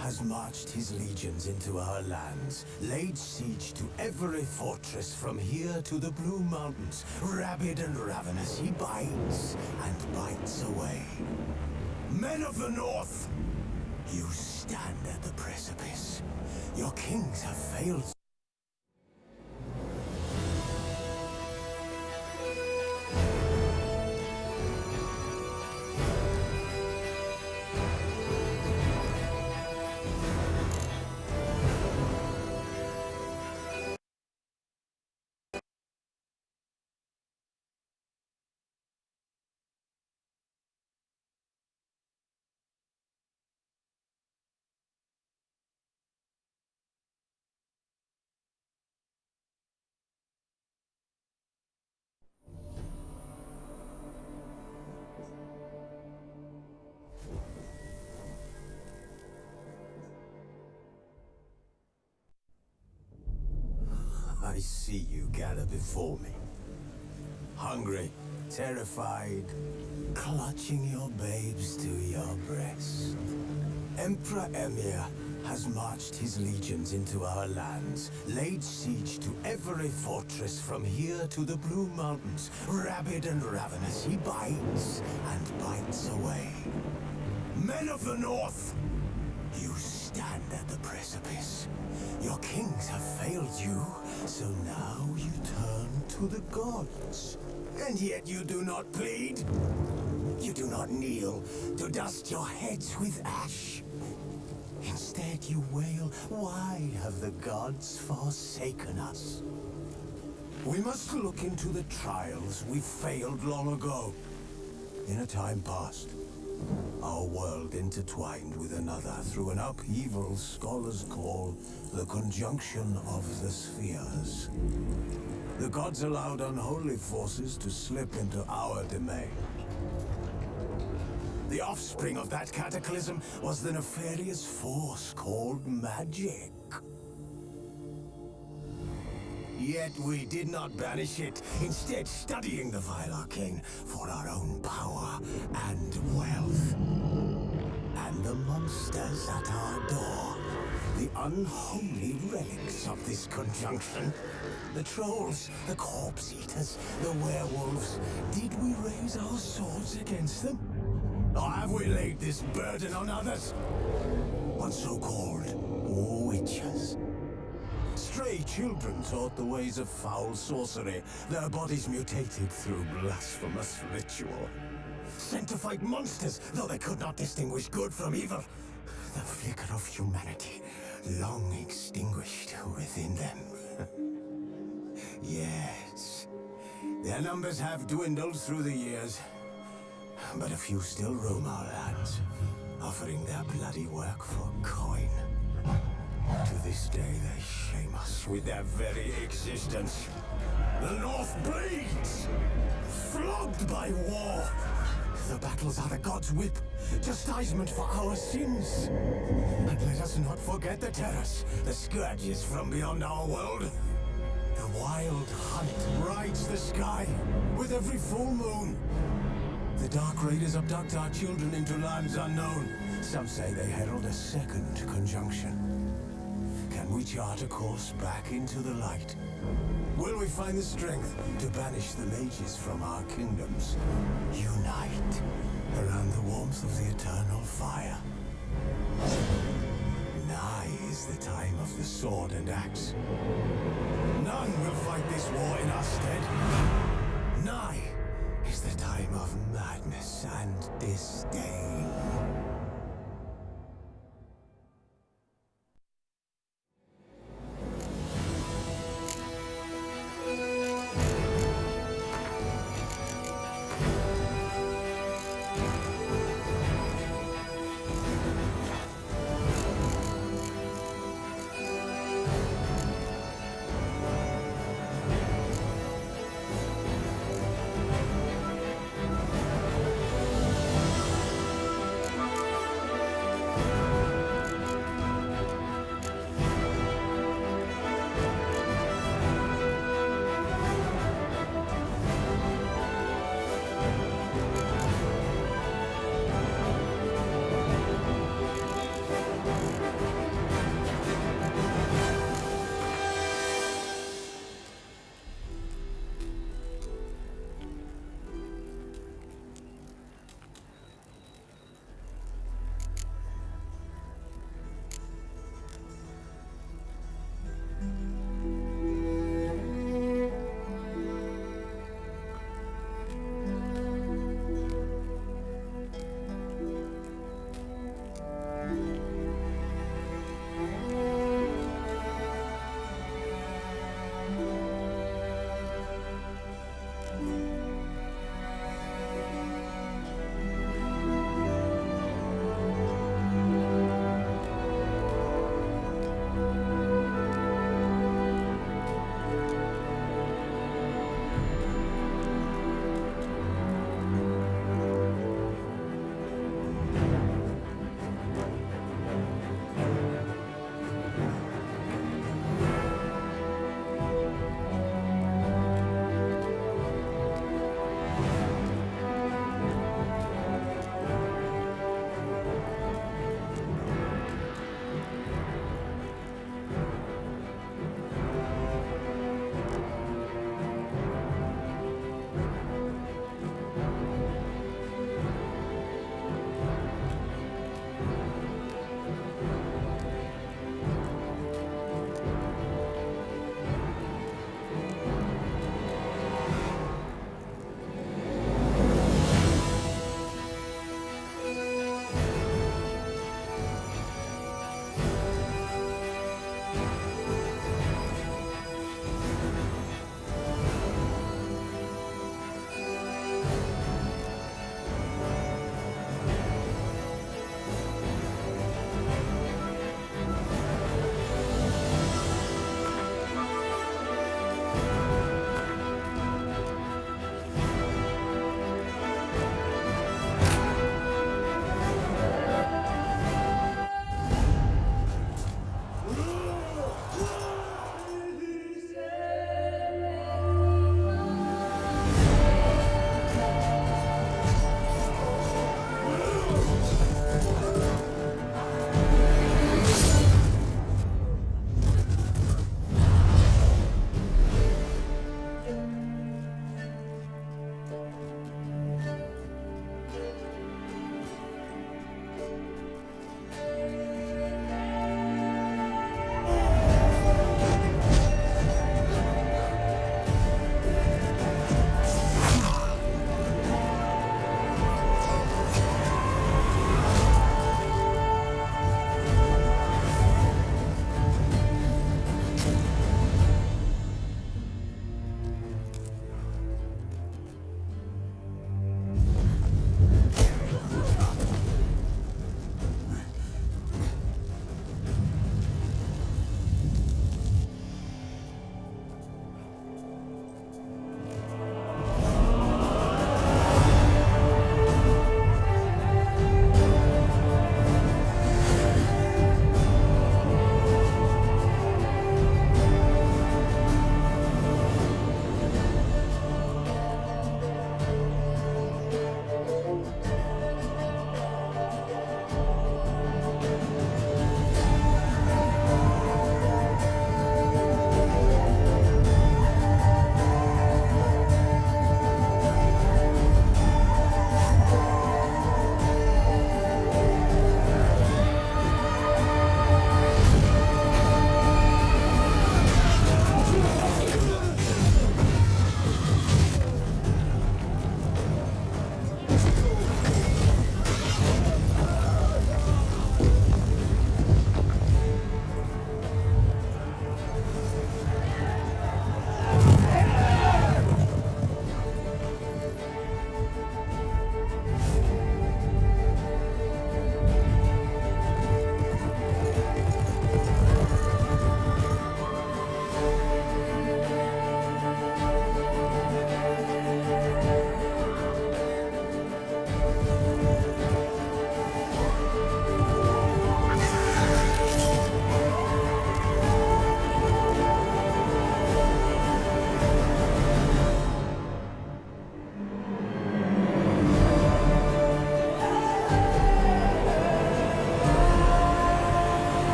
has marched his legions into our lands, laid siege to every fortress from here to the Blue Mountains. Rabid and ravenous, he bites and bites away. Men of the North, you stand at the precipice. Your kings have failed. I see you gather before me. Hungry, terrified, clutching your babes to your breast. Emperor Emhyr has marched his legions into our lands, laid siege to every fortress from here to the Blue Mountains. Rabid and ravenous, he bites and bites away. Men of the North, you stand at the precipice. Your kings have failed you, so now you turn to the gods. And yet you do not plead. You do not kneel to dust your heads with ash. Instead you wail, why have the gods forsaken us? We must look into the trials we failed long ago. In a time past, our world intertwined with another through an upheaval scholars call the conjunction of the spheres. The gods allowed unholy forces to slip into our domain. The offspring of that cataclysm was the nefarious force called magic. Yet we did not banish it, instead studying the vile arcane for our own power and wealth. And the monsters at our door, the unholy relics of this conjunction. The trolls, the corpse eaters, the werewolves. Did we raise our swords against them? Or have we laid this burden on others? On so-called witches. Stray children taught the ways of foul sorcery, their bodies mutated through blasphemous ritual. Sent to fight monsters, though they could not distinguish good from evil. The flicker of humanity, long extinguished within them. Yes, their numbers have dwindled through the years, but a few still roam our lands, offering their bloody work for coin. To this day, they shame us with their very existence. The North bleeds, flogged by war. The battles are the gods' whip, chastisement for our sins. And let us not forget the terrors, the scourges from beyond our world. The wild hunt rides the sky with every full moon. The Dark Raiders abduct our children into lands unknown. Some say they herald a second conjunction. Can we chart a course back into the light? Will we find the strength to banish the mages from our kingdoms? Unite around the warmth of the eternal fire. Nigh is the time of the sword and axe. None will fight this war in our stead. Nigh is the time of madness and disdain.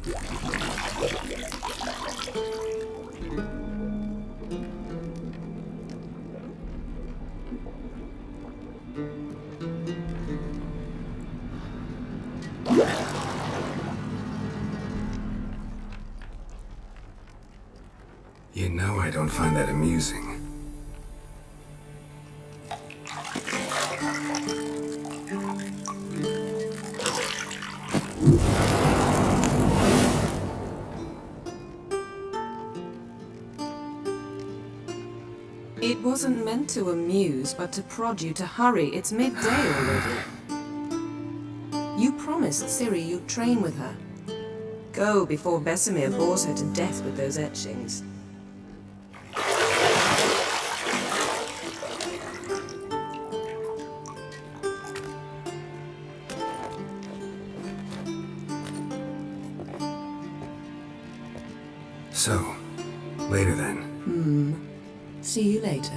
You know I don't find that amusing. It wasn't meant to amuse, but to prod you to hurry. It's midday already. You promised Ciri you'd train with her. Go before Vesemir bores her to death with those etchings. So, later then. See you later.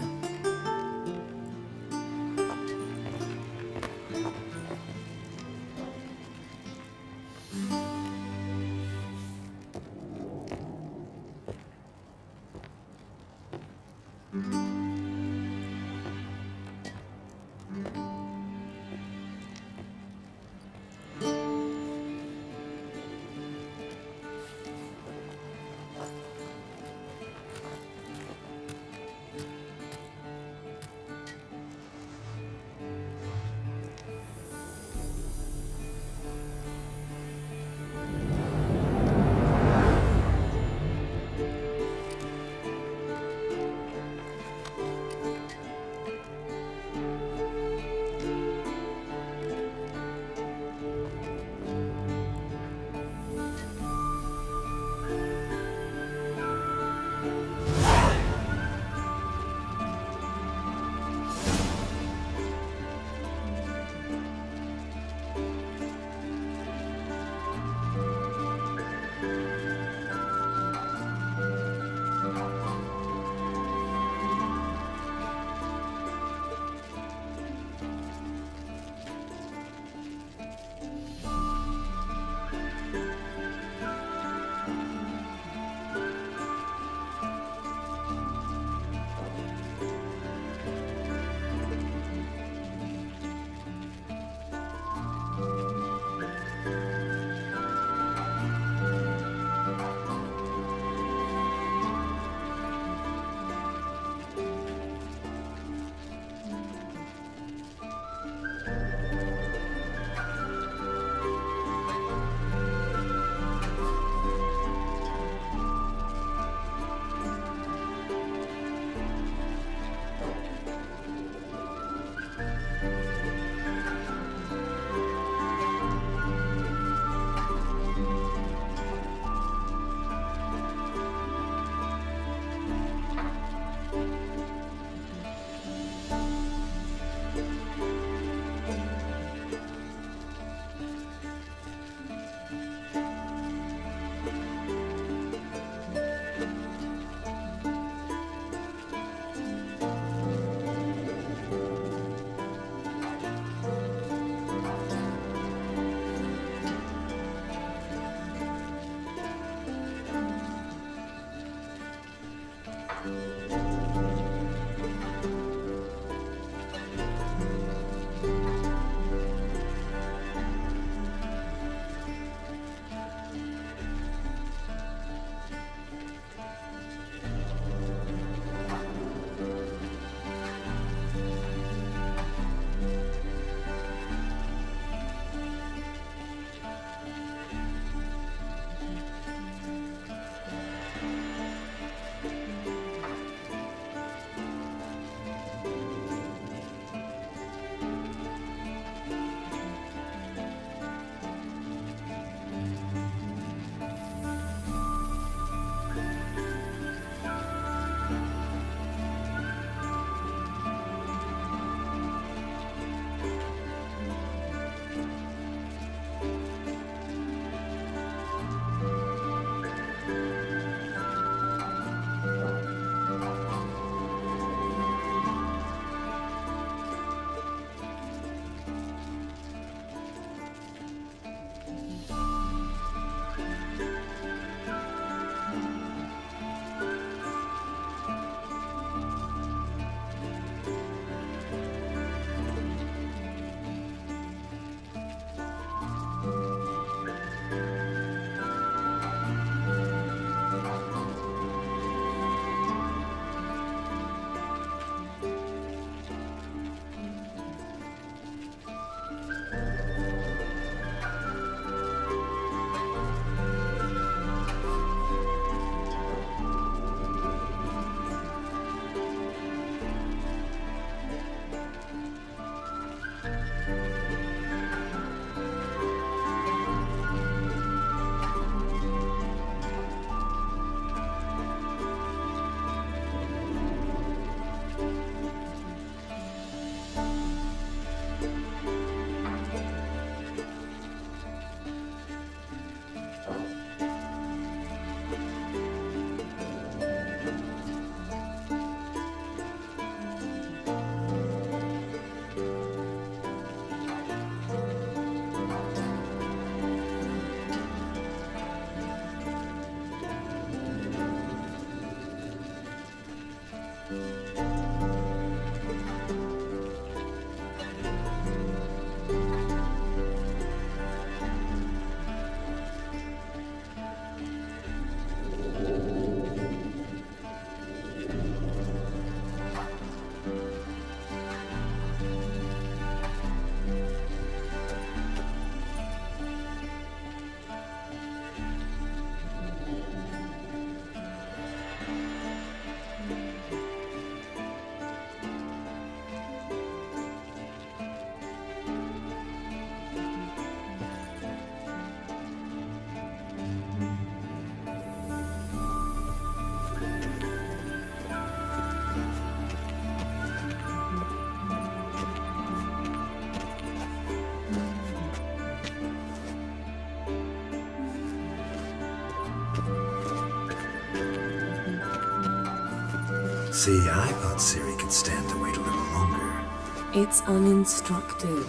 See, I thought Ciri could stand to wait a little longer. It's uninstructive,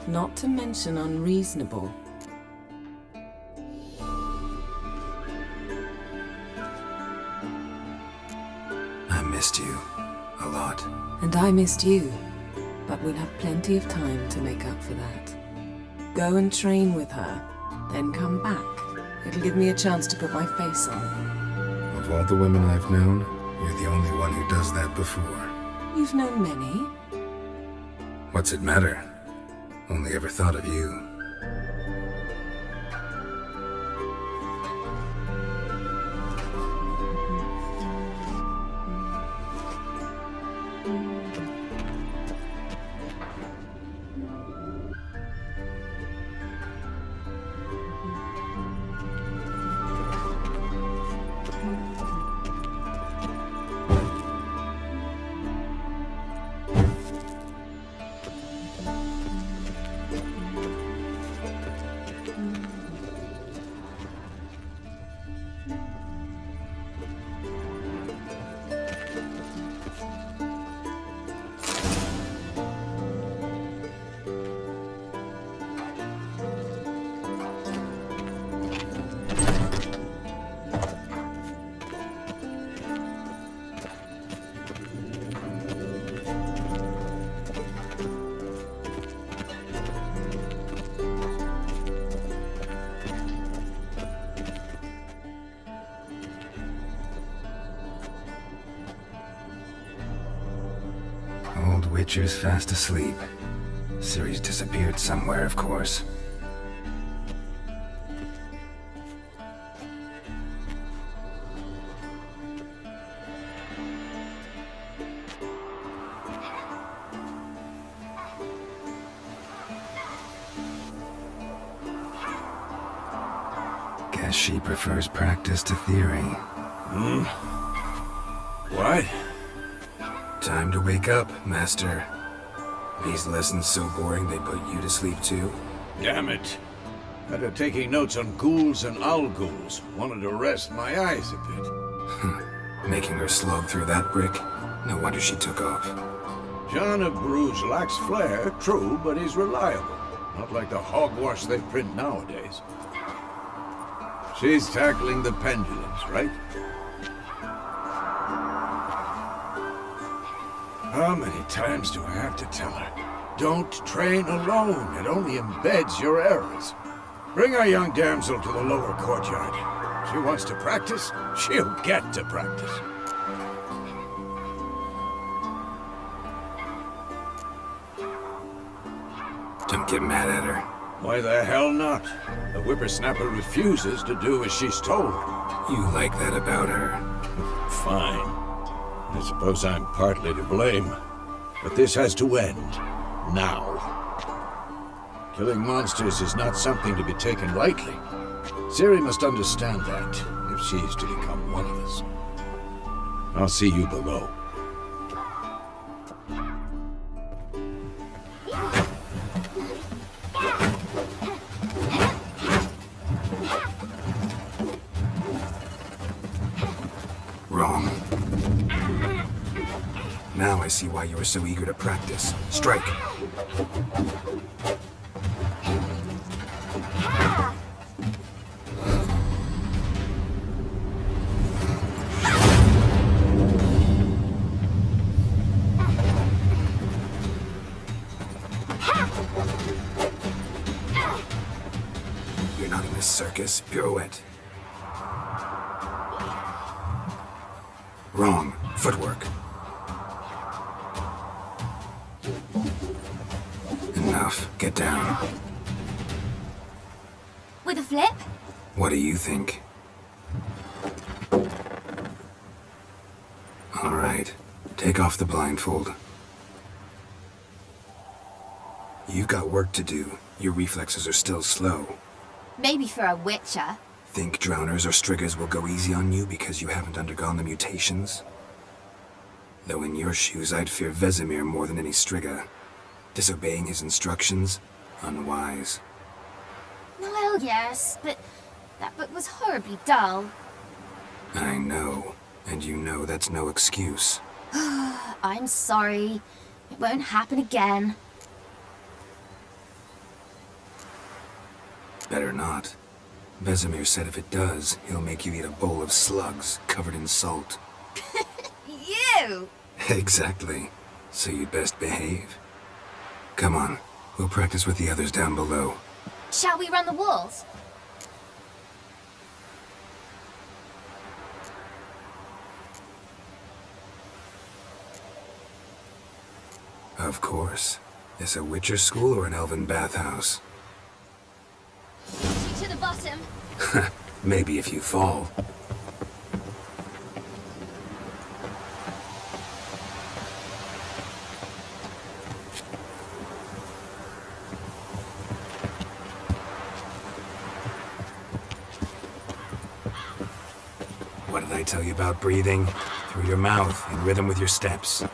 not to mention unreasonable. I missed you. A lot. And I missed you, but we'll have plenty of time to make up for that. Go and train with her, then come back. It'll give me a chance to put my face on. Of all the women I've known, you're the only one who does that before. You've known many. What's it matter? Only ever thought of you. Old Witcher's fast asleep. Ciri's disappeared somewhere, of course. Guess she prefers practice to theory. What? Time to wake up, Master. These lessons so boring they put you to sleep too? Damn it. After taking notes on ghouls and owl ghouls, wanted to rest my eyes a bit. Making her slog through that brick? No wonder she took off. John of Bruges lacks flair, true, but he's reliable. Not like the hogwash they print nowadays. She's tackling the pendulums, right? How many times do I have to tell her? Don't train alone. It only embeds your errors. Bring our young damsel to the lower courtyard. She wants to practice, she'll get to practice. Don't get mad at her. Why the hell not? The whippersnapper refuses to do as she's told. You like that about her. Fine. I suppose I'm partly to blame. But this has to end. Now. Killing monsters is not something to be taken lightly. Ciri must understand that, if she is to become one of us. I'll see you below. Wrong. Now I see why you were so eager to practice. Strike. You're not in this circus. Pirouette. Wrong. Footwork. Enough. Get down. With a flip? What do you think? All right. Take off the blindfold. You've got work to do. Your reflexes are still slow. Maybe for a witcher. Think drowners or striggers will go easy on you because you haven't undergone the mutations? Though in your shoes, I'd fear Vesemir more than any strigger. Disobeying his instructions? Unwise. Well, yes, but that book was horribly dull. I know. And you know that's no excuse. I'm sorry. It won't happen again. Better not. Vesemir said if it does, he'll make you eat a bowl of slugs covered in salt. You! Exactly. So you'd best behave. Come on, we'll practice with the others down below. Shall we run the walls? Of course. Is a Witcher school or an elven bathhouse? Get you to the bottom. Maybe if you fall. What did I tell you about breathing? Through your mouth, in rhythm with your steps.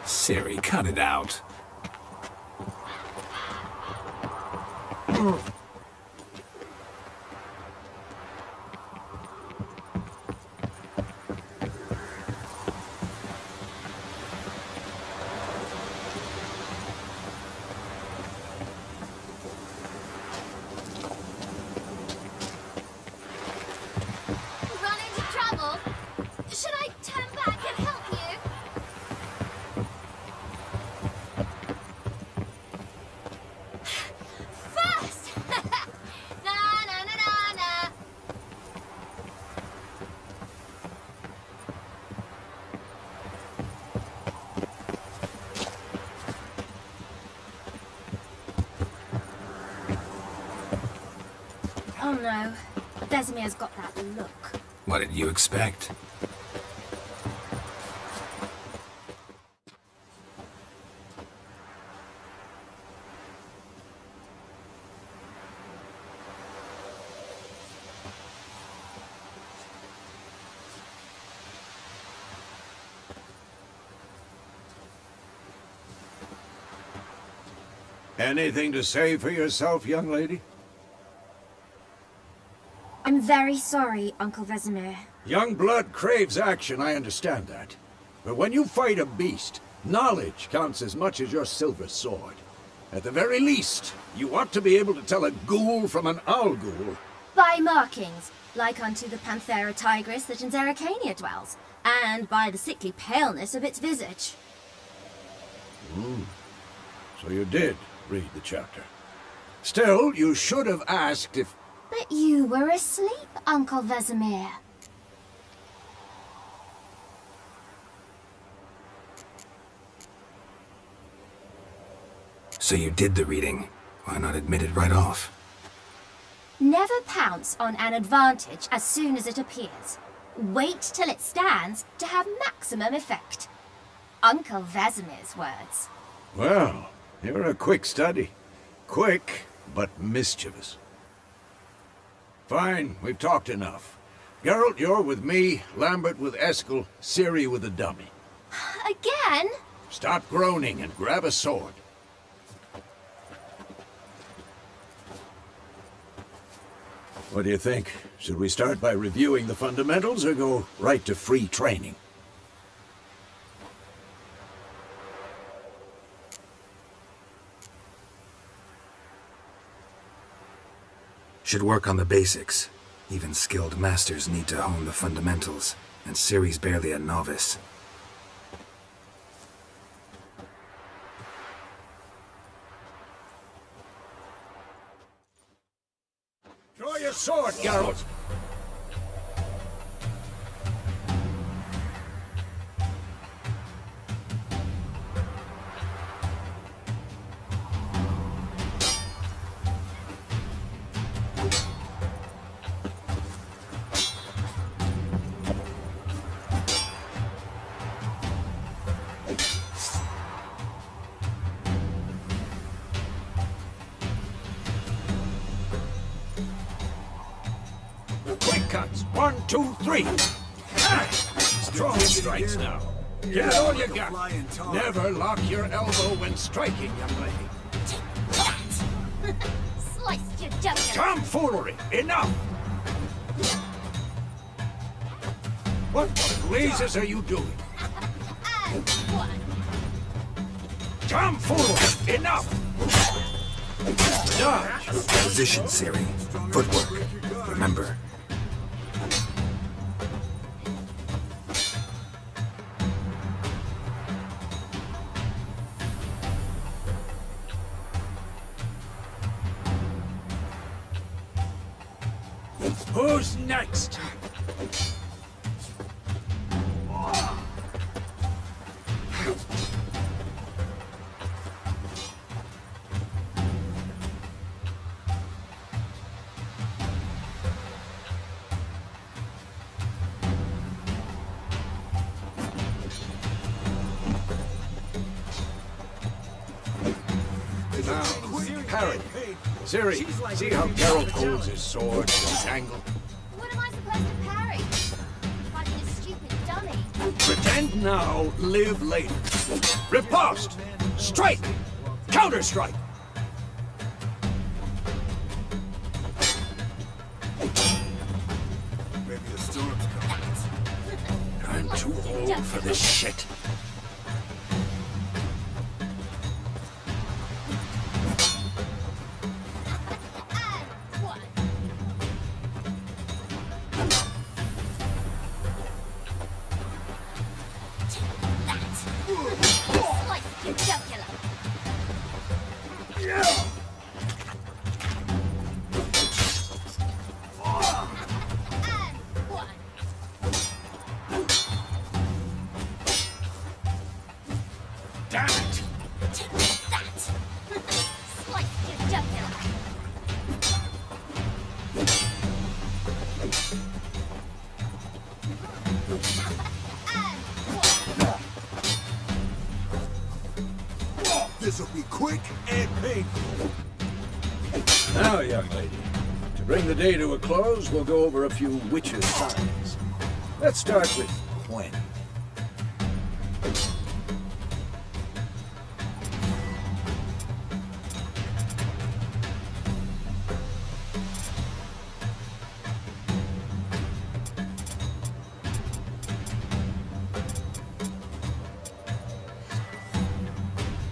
Ciri, cut it out. Run into trouble? Should I turn back and help you? First! Na na na na na. Oh no. Vesemir's got that look. What did you expect? Anything to say for yourself, young lady? I'm very sorry, Uncle Vesemir. Young blood craves action, I understand that. But when you fight a beast, knowledge counts as much as your silver sword. At the very least, you ought to be able to tell a ghoul from an owl ghoul. By markings, like unto the Panthera tigris that in Zerrikania dwells, and by the sickly paleness of its visage. So you did read the chapter. Still, you should have asked if... But you were asleep, Uncle Vesemir. So you did the reading. Why not admit it right off? Never pounce on an advantage as soon as it appears. Wait till it stands to have maximum effect. Uncle Vesemir's words. Well, you're a quick study. Quick, but mischievous. Fine, we've talked enough. Geralt, you're with me, Lambert with Eskel, Ciri with the dummy. Again? Stop groaning and grab a sword. What do you think? Should we start by reviewing the fundamentals or go right to free training? Should work on the basics. Even skilled masters need to hone the fundamentals, and Ciri's barely a novice. Draw your sword, Geralt! Quick cuts! 1, 2, 3! Ah! Strong strikes now. Give it all you got. Never lock your elbow when striking, young lady. Sliced your judgment. Tomfoolery! Enough! What blazes are you doing? And one. Tomfool! Enough! Dodge! Position, Ciri. Footwork. Remember. Who's next? Now, parry. Ciri, see how Geralt holds his sword at this angle? What am I supposed to parry? Fighting a stupid dummy. Pretend now, live later. Riposte! Strike! Counter-strike! Maybe the storm's coming. I'm too old for this shit. And one. Take that. Slice your jugular. And one. Damn it! Take that. Slice your jugular. And one. This'll be quick and painful. Now, young lady, to bring the day to a close, we'll go over a few witches' signs. Let's start with Gwen.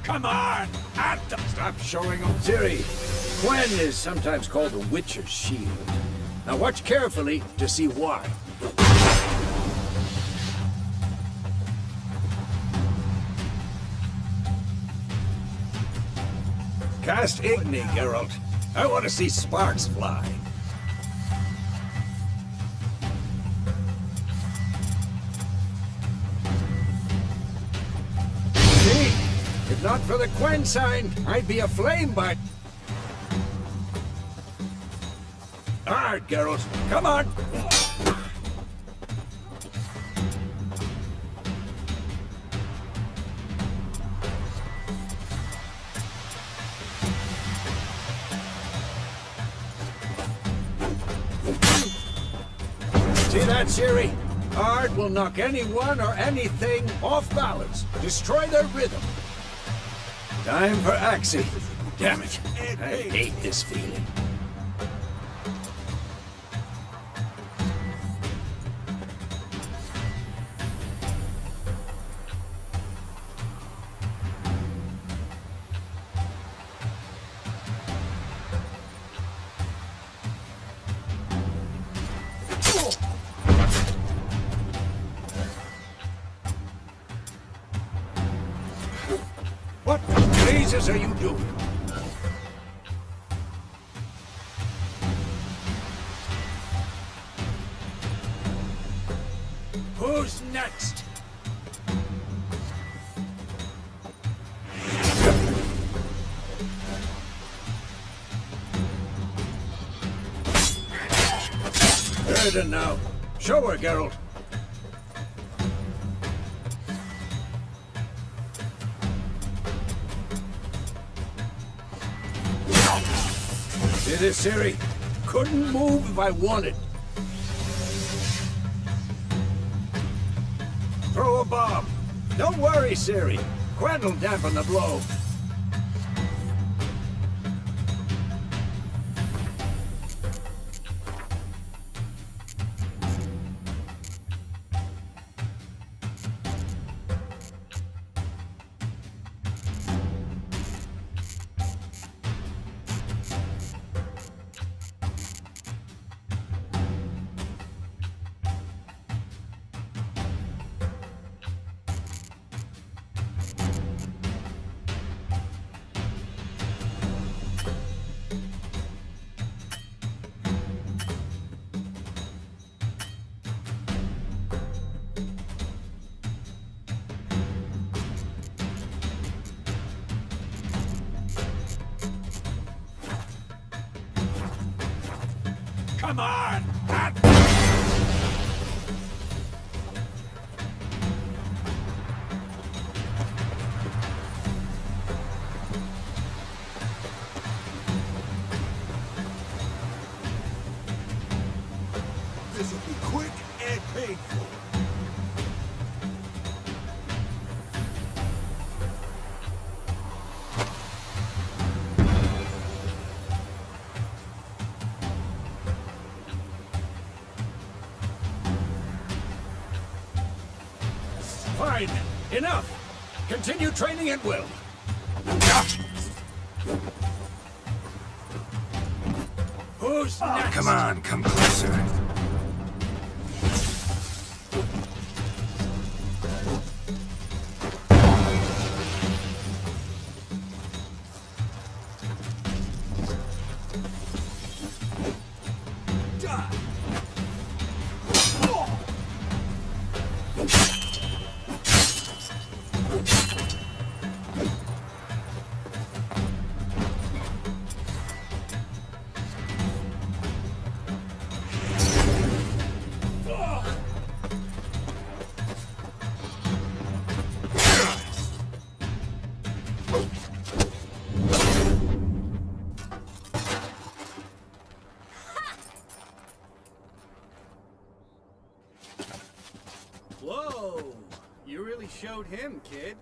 Come on! At them! Stop showing them. Ciri, Gwen is sometimes called the Witcher's Shield. Now watch carefully to see why. Cast Igni, Geralt. I want to see sparks fly. See? If not for the Gwen sign, I'd be aflame by... Alright, Geralt. Come on! See that, Ciri? Art will knock anyone or anything off balance. Destroy their rhythm. Time for Axii. Damn it. I hate this feeling. What blazes are you doing? Who's next? Erden now. Show her, Geralt. See this, Ciri? Couldn't move if I wanted. Throw a bomb. Don't worry, Ciri. Gwen will dampen the blow. Come on! This will be quick and painful. Fine. Enough. Continue training at will. Who's next? Come on, come closer. Whoa! You really showed him, kid.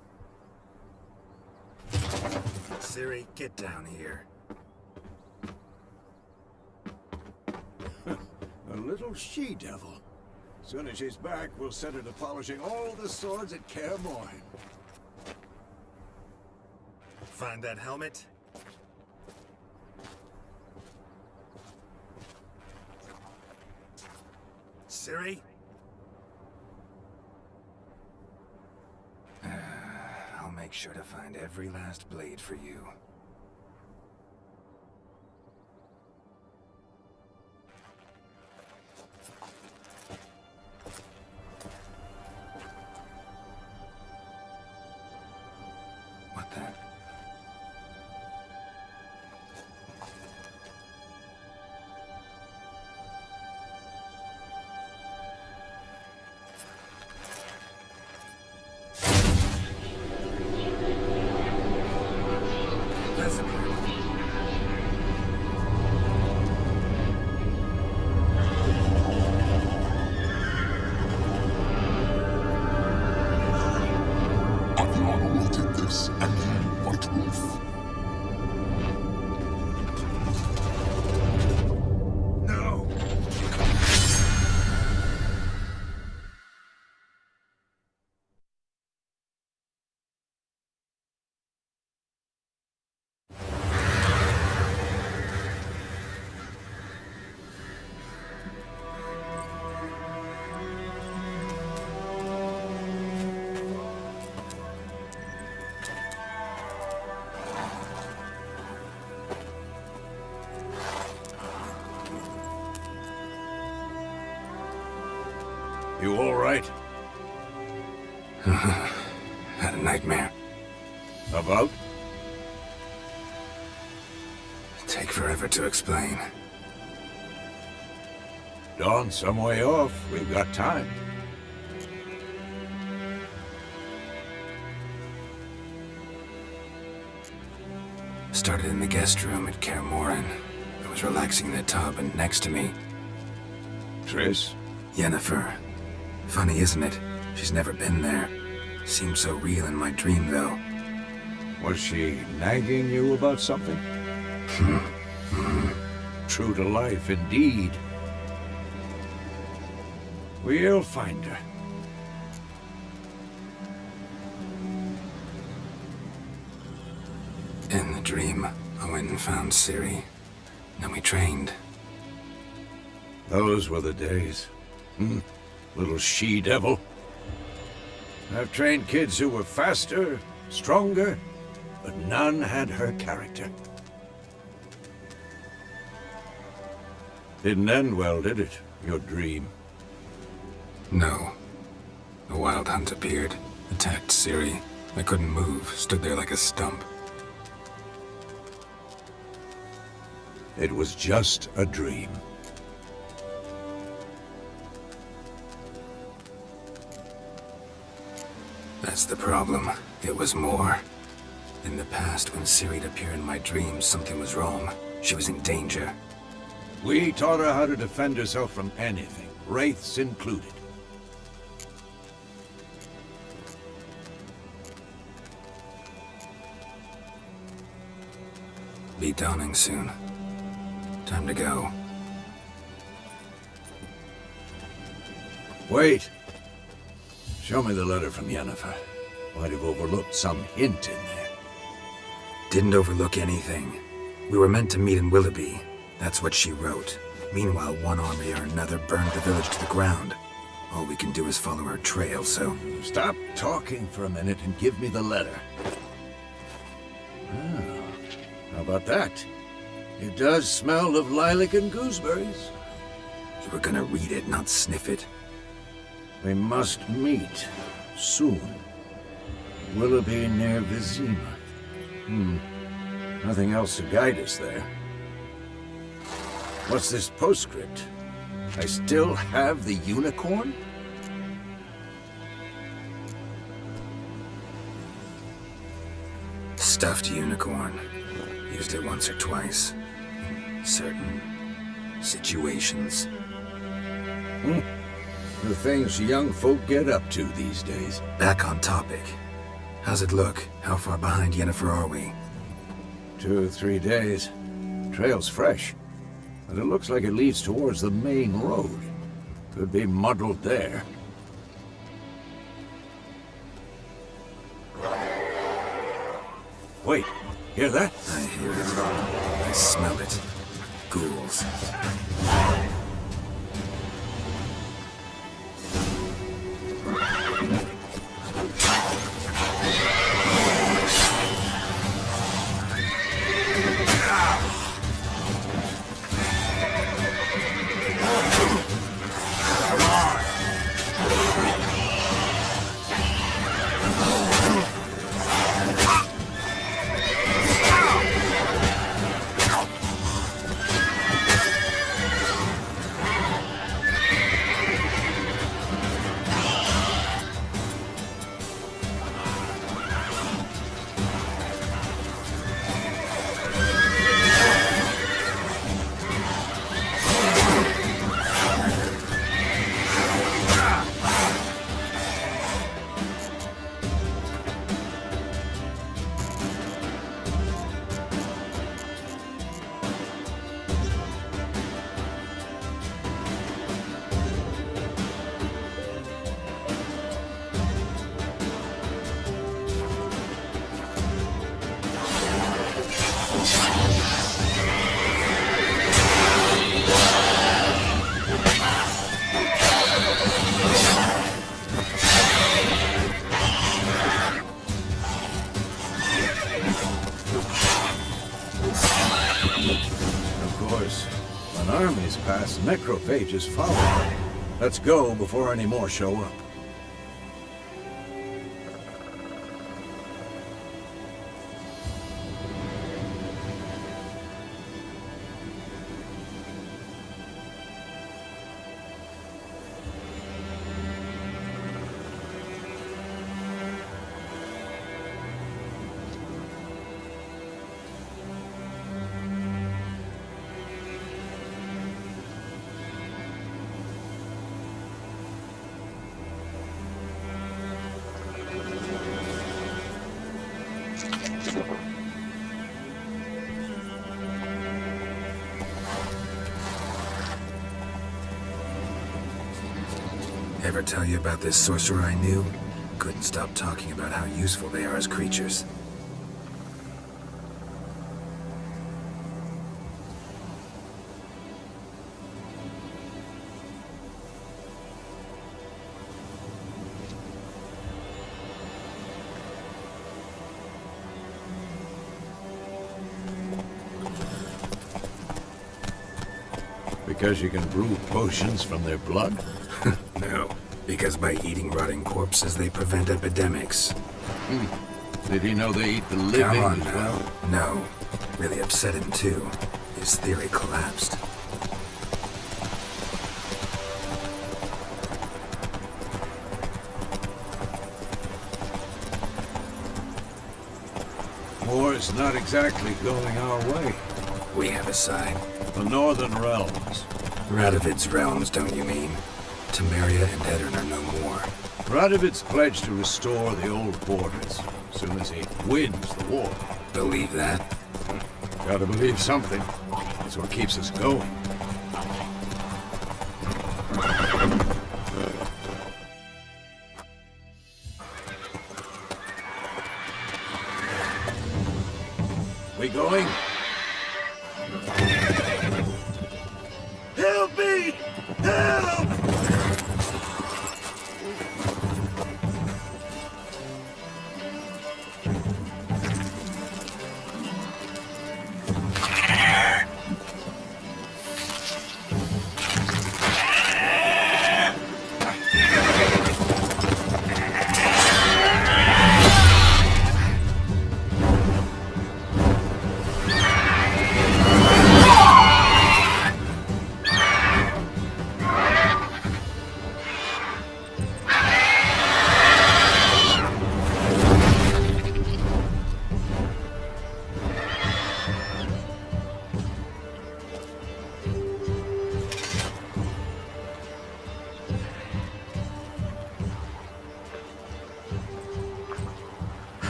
Ciri, get down here. A little she-devil. Soon as she's back, we'll set her to polishing all the swords at Kaer Morhen. Find that helmet? Ciri? I'll make sure to find every last blade for you. What the? Aviana will take this, and you, White Wolf. No! You all right? Had a nightmare. About? Take forever to explain. Dawn's some way off. We've got time. Started in the guest room at Kaer Morhen. I was relaxing in the tub, and next to me, Triss? Yennefer. Funny, isn't it? She's never been there. Seemed so real in my dream, though. Was she nagging you about something? True to life, indeed. We'll find her. In the dream, I went and found Ciri. Then we trained. Those were the days. Little she-devil. I've trained kids who were faster, stronger, but none had her character. Didn't end well, did it? Your dream? No. A wild hunt appeared, attacked Ciri. I couldn't move, stood there like a stump. It was just a dream. That's the problem. It was more. In the past, when Ciri'd appear in my dreams, something was wrong. She was in danger. We taught her how to defend herself from anything, wraiths included. Be dawning soon. Time to go. Wait. Show me the letter from Yennefer. Might have overlooked some hint in there. Didn't overlook anything. We were meant to meet in Willoughby. That's what she wrote. Meanwhile, one army or another burned the village to the ground. All we can do is follow her trail, so... Stop talking for a minute and give me the letter. Ah, how about that? It does smell of lilac and gooseberries. You were gonna read it, not sniff it. We must meet soon. Willoughby near Vizima. Nothing else to guide us there. What's this postscript? I still have the unicorn? Stuffed unicorn. Used it once or twice. In certain situations. The things young folk get up to these days. Back on topic. How's it look? How far behind Yennefer are we? 2 or 3 days. Trail's fresh, but it looks like it leads towards the main road. Could be muddled there. Wait, hear that? I hear it. I smell it. Ghouls. Necrophages follow. Let's go before any more show up. Ever tell you about this sorcerer I knew? Couldn't stop talking about how useful they are as creatures. Because you can brew potions from their blood? No, because by eating rotting corpses, they prevent epidemics. Did he know they eat the living Come on as now. well? No. Really upset him, too. His theory collapsed. is not exactly going our way. We have a side. The Northern Realms. Radovid's realms, don't you mean? Temeria and Edirn are no more. Radovid's pledged to restore the old borders as soon as he wins the war. Believe that? Gotta believe something. It's what keeps us going. We going? Help me! Help!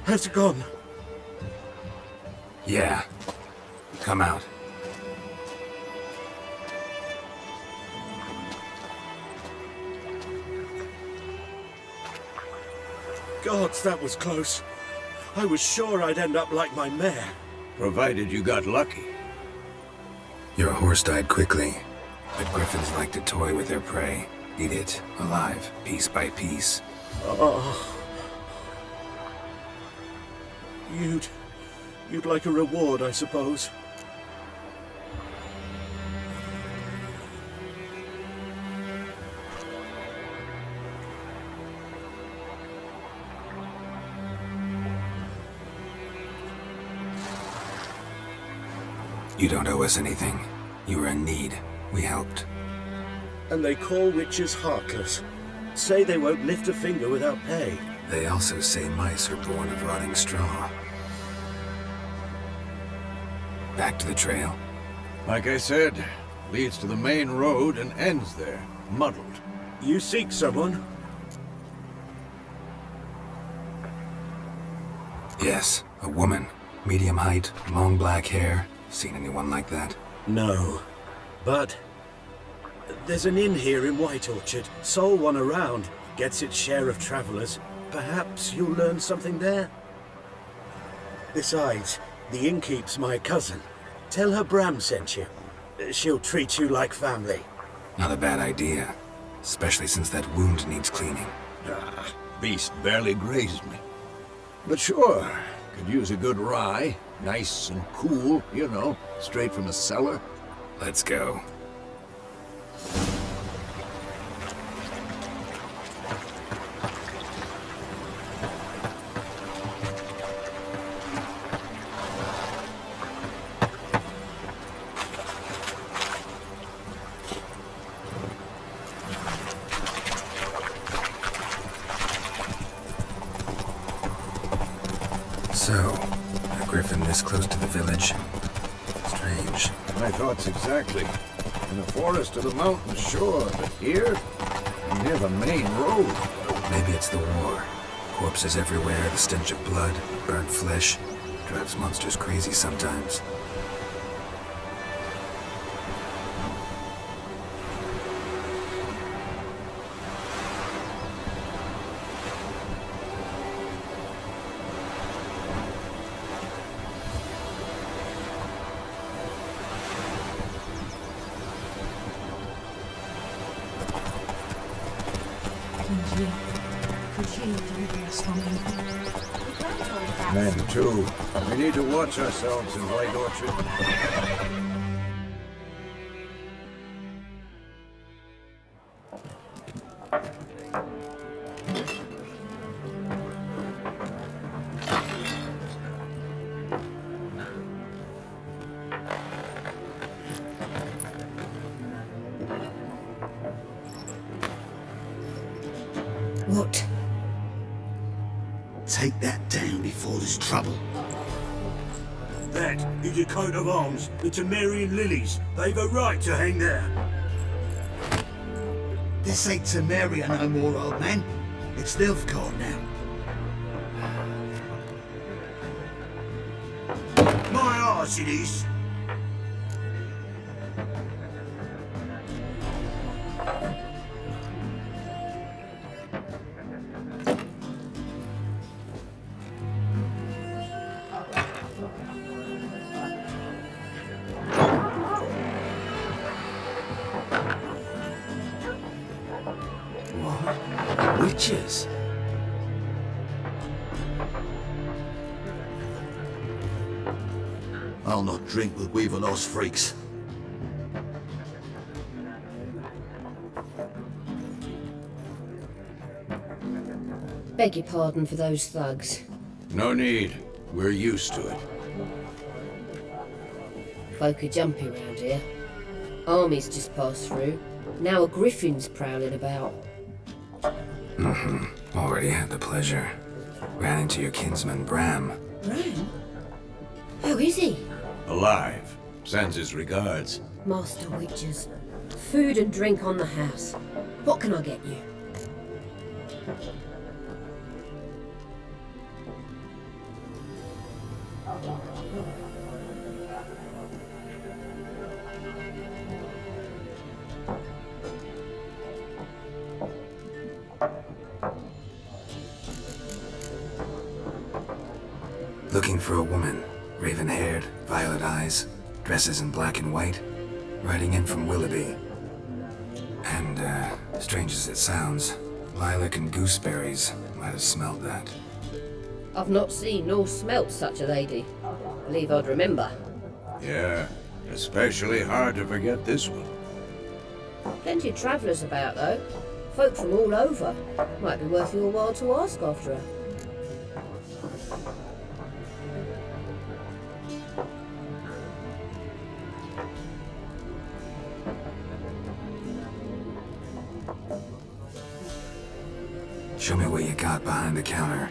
Has it gone? Yeah. Come out. Gods, that was close. I was sure I'd end up like my mare. Provided you got lucky. Your horse died quickly, but griffins like to toy with their prey. Eat it, alive, piece by piece. Oh. You'd like a reward, I suppose. You don't owe us anything. You were in need. We helped. And they call witches heartless. Say they won't lift a finger without pay. They also say mice are born of rotting straw. Back to the trail. Like I said, leads to the main road and ends there, muddled. You seek someone? Yes, a woman. Medium height, long black hair. Seen anyone like that? No. But there's an inn here in White Orchard. Sole one around. Gets its share of travelers. Perhaps you'll learn something there? Besides, the innkeep's my cousin. Tell her Bram sent you. She'll treat you like family. Not a bad idea. Especially since that wound needs cleaning. Beast barely grazed me. But sure, could use a good rye. Nice and cool, you know, straight from the cellar. Let's go. So, a griffin this close to the village? Strange. My thoughts exactly. In the forest or the mountains, sure, but here? Near the main road. Maybe it's the war. Corpses everywhere, the stench of blood, burnt flesh. Drives monsters crazy sometimes. Men, too. We need to watch ourselves in White Orchard. What? Take that down before there's trouble. That is a coat of arms, the Temerian lilies. They've a right to hang there. This ain't Temeria no more, old man. It's Nilfgaard now. My arse it is. Witches? I'll not drink with Weaverlost freaks. Beg your pardon for those thugs. No need. We're used to it. Folk are jumpy round here. Armies just passed through. Now a griffin's prowling about. Already had the pleasure. Ran into your kinsman, Bram. Bram? How is he? Alive. Sends his regards. Master Witches. Food and drink on the house. What can I get you? Looking for a woman. Raven-haired, violet eyes, dresses in black and white. Riding in from Willoughby. And, strange as it sounds, lilac and gooseberries might have smelled that. I've not seen nor smelt such a lady. Believe I'd remember. Yeah, especially hard to forget this one. Plenty of travellers about, though. Folk from all over. Might be worth your while to ask after her. Show me what you got behind the counter.